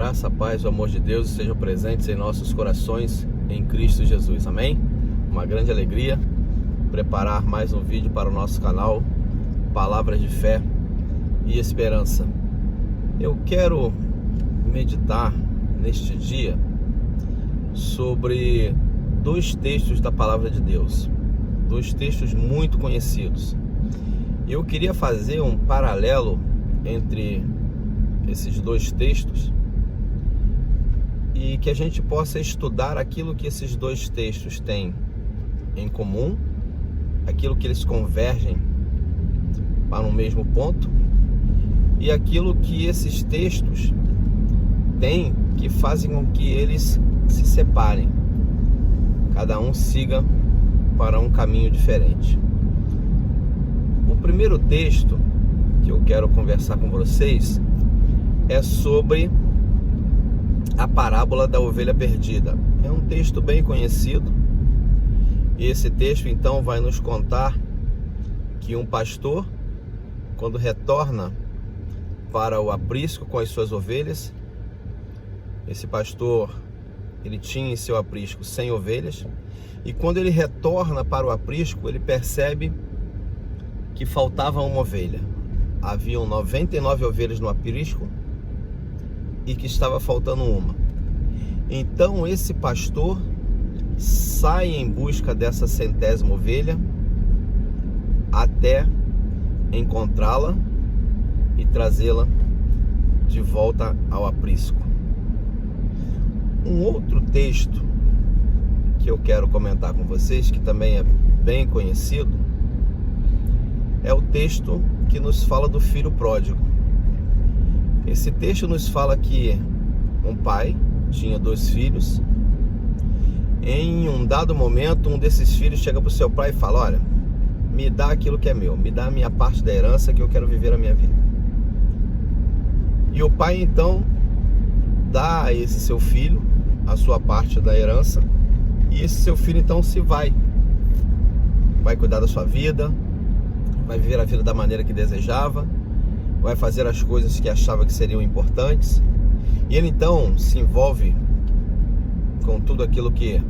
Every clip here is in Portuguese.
graça, a paz, o amor de Deus sejam presentes em nossos corações em Cristo Jesus, amém? Uma grande alegria preparar mais um vídeo para o nosso canal Palavras de Fé e Esperança. Eu quero meditar neste dia sobre dois textos da Palavra de Deus, dois textos muito conhecidos. Eu queria fazer um paralelo entre esses dois textos e que a gente possa estudar aquilo que esses dois textos têm em comum, aquilo que eles convergem para um mesmo ponto e aquilo que esses textos têm que fazem com que eles se separem, cada um siga para um caminho diferente. O primeiro texto que eu quero conversar com vocês é sobre a parábola da ovelha perdida. É um texto bem conhecido. E esse texto então vai nos contar que um pastor, quando retorna para o aprisco com as suas ovelhas, esse pastor, ele tinha em seu aprisco 100 ovelhas, e quando ele retorna para o aprisco, ele percebe que faltava uma ovelha. Haviam 99 ovelhas no aprisco e que estava faltando uma. Então esse pastor sai em busca dessa 100ª ovelha até encontrá-la e trazê-la de volta ao aprisco. Um outro texto que eu quero comentar com vocês, que também é bem conhecido, é o texto que nos fala do filho pródigo. Esse texto nos fala que um pai tinha 2 filhos. Em um dado momento, um desses filhos chega para o seu pai e fala: olha, me dá aquilo que é meu, me dá a minha parte da herança que eu quero viver a minha vida. E o pai então dá a esse seu filho a sua parte da herança, e esse seu filho então vai cuidar da sua vida, vai viver a vida da maneira que desejava, vai fazer as coisas que achava que seriam importantes, e ele então se envolve com tudo aquilo que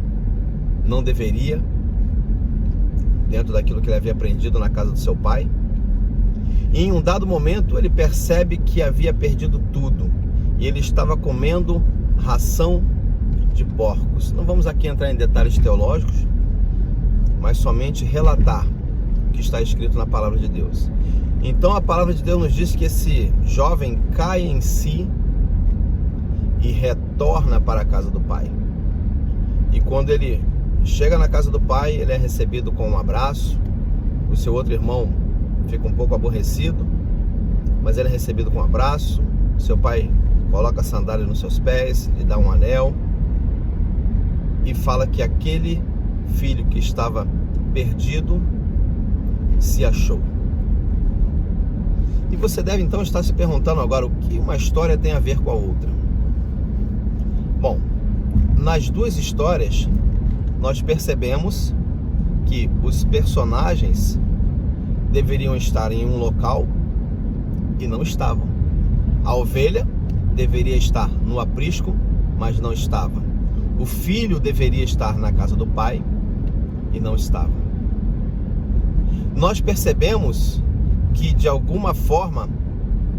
não deveria, dentro daquilo que ele havia aprendido na casa do seu pai. E em um dado momento ele percebe que havia perdido tudo, e ele estava comendo ração de porcos. Não vamos aqui entrar em detalhes teológicos, mas somente relatar o que está escrito na palavra de Deus. Então a palavra de Deus nos diz que esse jovem cai em si e retorna para a casa do pai. E quando ele chega na casa do pai, ele é recebido com um abraço. O seu outro irmão fica um pouco aborrecido, mas ele é recebido com um abraço. O seu pai coloca a sandália nos seus pés, lhe dá um anel e fala que aquele filho que estava perdido se achou. E você deve então estar se perguntando agora o que uma história tem a ver com a outra. Bom, nas duas histórias nós percebemos que os personagens deveriam estar em um local e não estavam. A ovelha deveria estar no aprisco, mas não estava. O filho deveria estar na casa do pai e não estava. Nós percebemos que de alguma forma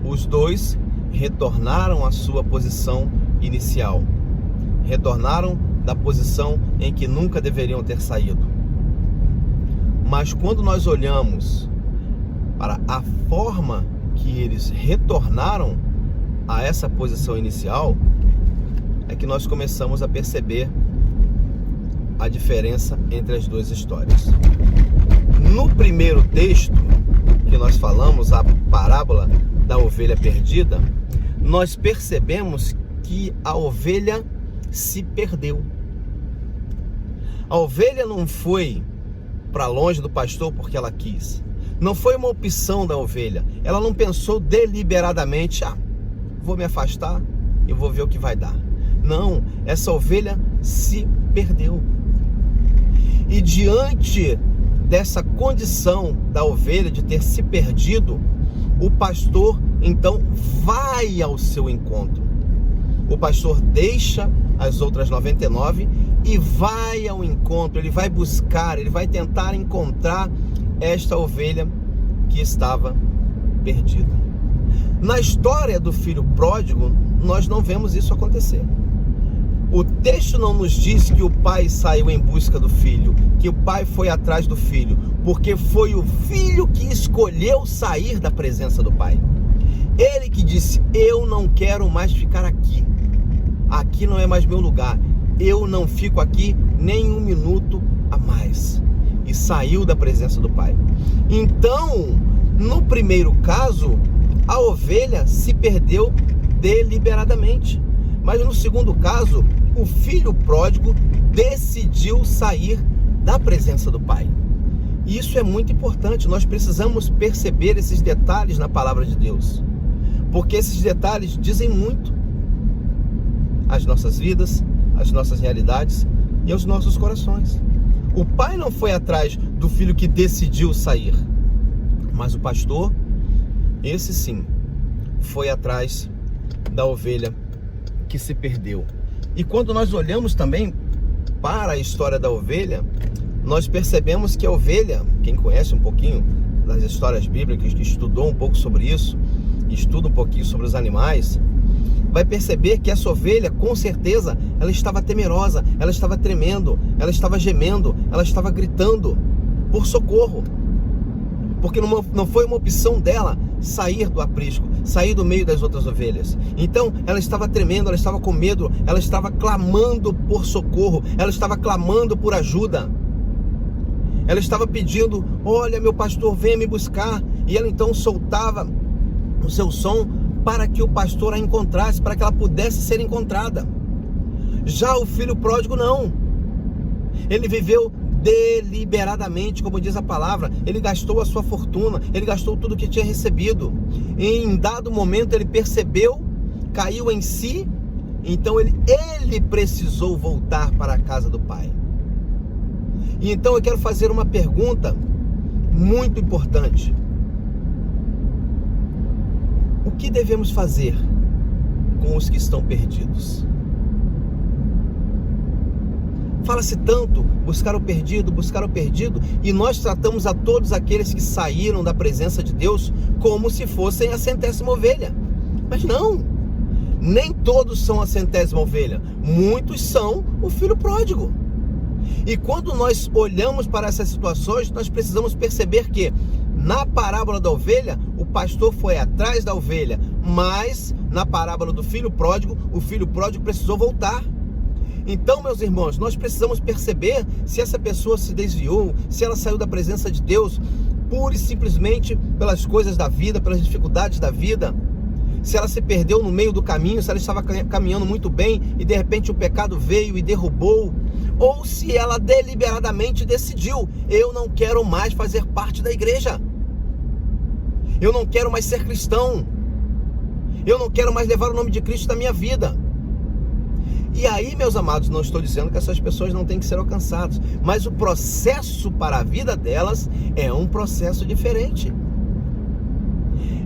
os dois retornaram à sua posição inicial, retornaram da posição em que nunca deveriam ter saído. Mas quando nós olhamos para a forma que eles retornaram a essa posição inicial, é que nós começamos a perceber a diferença entre as duas histórias. No primeiro texto que nós falamos, a parábola da ovelha perdida, nós percebemos que a ovelha se perdeu. A ovelha não foi para longe do pastor porque ela quis. Não foi uma opção da ovelha. Ela não pensou deliberadamente: vou me afastar e vou ver o que vai dar. Não, essa ovelha se perdeu. E diante dessa condição da ovelha de ter se perdido, o pastor então vai ao seu encontro. o pastor deixa as outras 99 e vai ao encontro, ele vai buscar, ele vai tentar encontrar esta ovelha que estava perdida. Na história do filho pródigo, nós não vemos isso acontecer. O texto não nos diz que o pai saiu em busca do filho, que o pai foi atrás do filho, porque foi o filho que escolheu sair da presença do pai. Ele que disse: eu não quero mais ficar aqui, aqui não é mais meu lugar, eu não fico aqui nem um minuto a mais. E saiu da presença do pai. Então, no primeiro caso, a ovelha se perdeu deliberadamente. Mas no segundo caso, o filho pródigo decidiu sair da presença do pai. E isso é muito importante, nós precisamos perceber esses detalhes na palavra de Deus. Porque esses detalhes dizem muito às nossas vidas, às nossas realidades e aos nossos corações. O pai não foi atrás do filho que decidiu sair, mas o pastor, esse sim, foi atrás da ovelha que se perdeu. E quando nós olhamos também para a história da ovelha, nós percebemos que a ovelha, quem conhece um pouquinho das histórias bíblicas, que estudou um pouco sobre isso, estuda um pouquinho sobre os animais, vai perceber que essa ovelha, com certeza, ela estava temerosa, ela estava tremendo, ela estava gemendo, ela estava gritando por socorro. Porque não foi uma opção dela sair do aprisco, sair do meio das outras ovelhas. Então, ela estava tremendo, ela estava com medo, ela estava clamando por socorro, ela estava clamando por ajuda. Ela estava pedindo: olha, meu pastor, venha me buscar. E ela então soltava o seu som para que o pastor a encontrasse, para que ela pudesse ser encontrada. Já o filho pródigo não. Ele viveu deliberadamente, como diz a palavra. Ele gastou a sua fortuna, ele gastou tudo que tinha recebido. E em dado momento ele percebeu, caiu em si, então ele precisou voltar para a casa do pai. E então eu quero fazer uma pergunta muito importante. O que devemos fazer com os que estão perdidos? Fala-se tanto, buscar o perdido, e nós tratamos a todos aqueles que saíram da presença de Deus como se fossem a 100ª ovelha. Mas não, nem todos são a 100ª ovelha, muitos são o filho pródigo. E quando nós olhamos para essas situações, nós precisamos perceber que na parábola da ovelha, o pastor foi atrás da ovelha, mas na parábola do filho pródigo, o filho pródigo precisou voltar. Então, meus irmãos, nós precisamos perceber se essa pessoa se desviou, se ela saiu da presença de Deus pura e simplesmente pelas coisas da vida, pelas dificuldades da vida, se ela se perdeu no meio do caminho, se ela estava caminhando muito bem e de repente o pecado veio e derrubou, ou se ela deliberadamente decidiu: eu não quero mais fazer parte da igreja, eu não quero mais ser cristão, eu não quero mais levar o nome de Cristo na minha vida. E aí, meus amados, não estou dizendo que essas pessoas não têm que ser alcançadas, mas o processo para a vida delas é um processo diferente.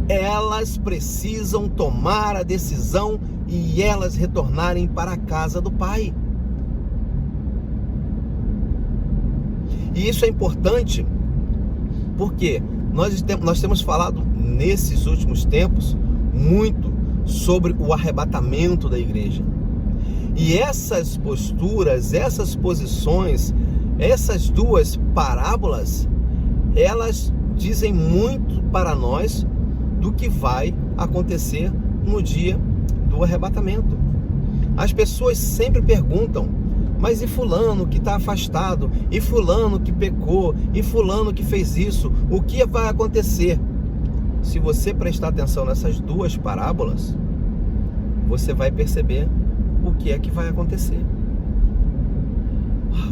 Elas precisam tomar a decisão e elas retornarem para a casa do Pai. E isso é importante porque nós temos falado nesses últimos tempos muito sobre o arrebatamento da igreja. E essas posturas, essas posições, essas duas parábolas, elas dizem muito para nós do que vai acontecer no dia do arrebatamento. As pessoas sempre perguntam: mas e fulano que está afastado? E fulano que pecou? E fulano que fez isso? O que vai acontecer? Se você prestar atenção nessas duas parábolas, você vai perceber o que é que vai acontecer.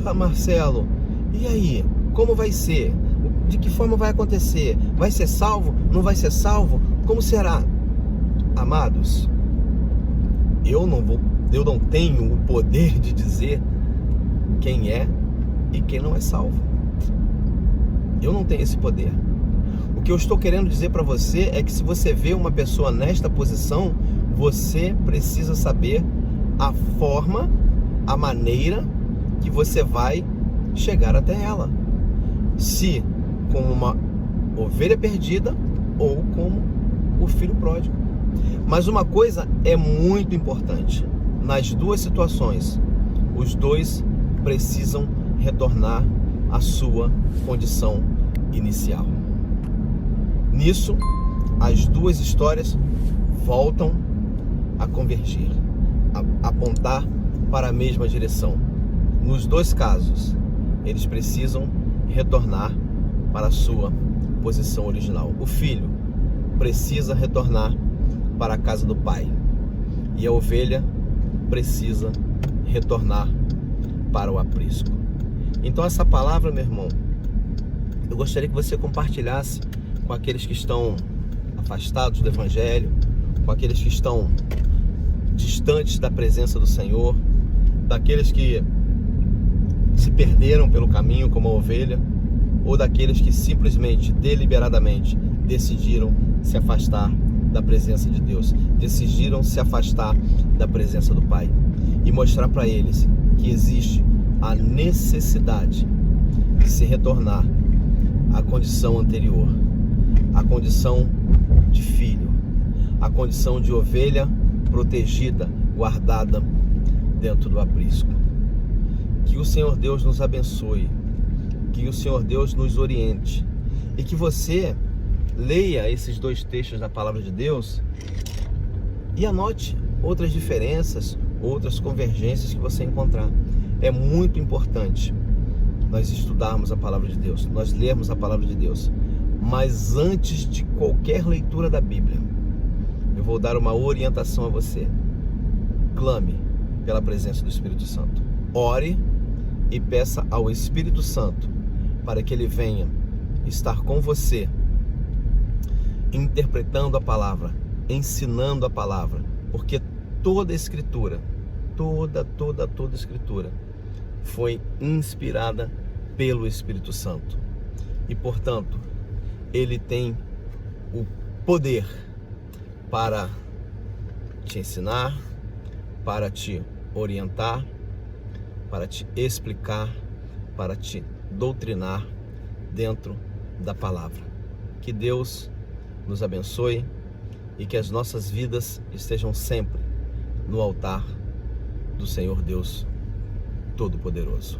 Ah, Marcelo, e aí? Como vai ser? De que forma vai acontecer? Vai ser salvo? Não vai ser salvo? Como será? Amados, eu não tenho o poder de dizer quem é e quem não é salvo. Eu não tenho esse poder. O que eu estou querendo dizer para você é que se você vê uma pessoa nesta posição, você precisa saber a forma, a maneira que você vai chegar até ela. Se como uma ovelha perdida ou como o filho pródigo. Mas uma coisa é muito importante: nas duas situações, os dois precisam retornar à sua condição inicial. Nisso, as duas histórias voltam a convergir, a apontar para a mesma direção. Nos dois casos, eles precisam retornar para a sua posição original. O filho precisa retornar para a casa do pai e a ovelha precisa retornar para o aprisco. Então essa palavra, meu irmão, eu gostaria que você compartilhasse com aqueles que estão afastados do Evangelho, com aqueles que estão distantes da presença do Senhor, daqueles que se perderam pelo caminho como a ovelha, ou daqueles que simplesmente, deliberadamente, decidiram se afastar da presença de Deus, decidiram se afastar da presença do Pai, e mostrar para eles que existe a necessidade de se retornar à condição anterior, à condição de filho, à condição de ovelha protegida, guardada dentro do aprisco. Que o Senhor Deus nos abençoe, que o Senhor Deus nos oriente e que você leia esses dois textos da palavra de Deus e anote outras diferenças, outras convergências que você encontrar. É muito importante nós estudarmos a palavra de Deus, nós lermos a palavra de Deus, mas antes de qualquer leitura da Bíblia, eu vou dar uma orientação a você. Clame pela presença do Espírito Santo. Ore e peça ao Espírito Santo para que ele venha estar com você, interpretando a palavra, ensinando a palavra, porque toda a Escritura, toda a Escritura foi inspirada pelo Espírito Santo e, portanto, ele tem o poder para te ensinar, para te orientar, para te explicar, para te doutrinar dentro da palavra. Que Deus nos abençoe e que as nossas vidas estejam sempre no altar do Senhor Deus Todo-Poderoso.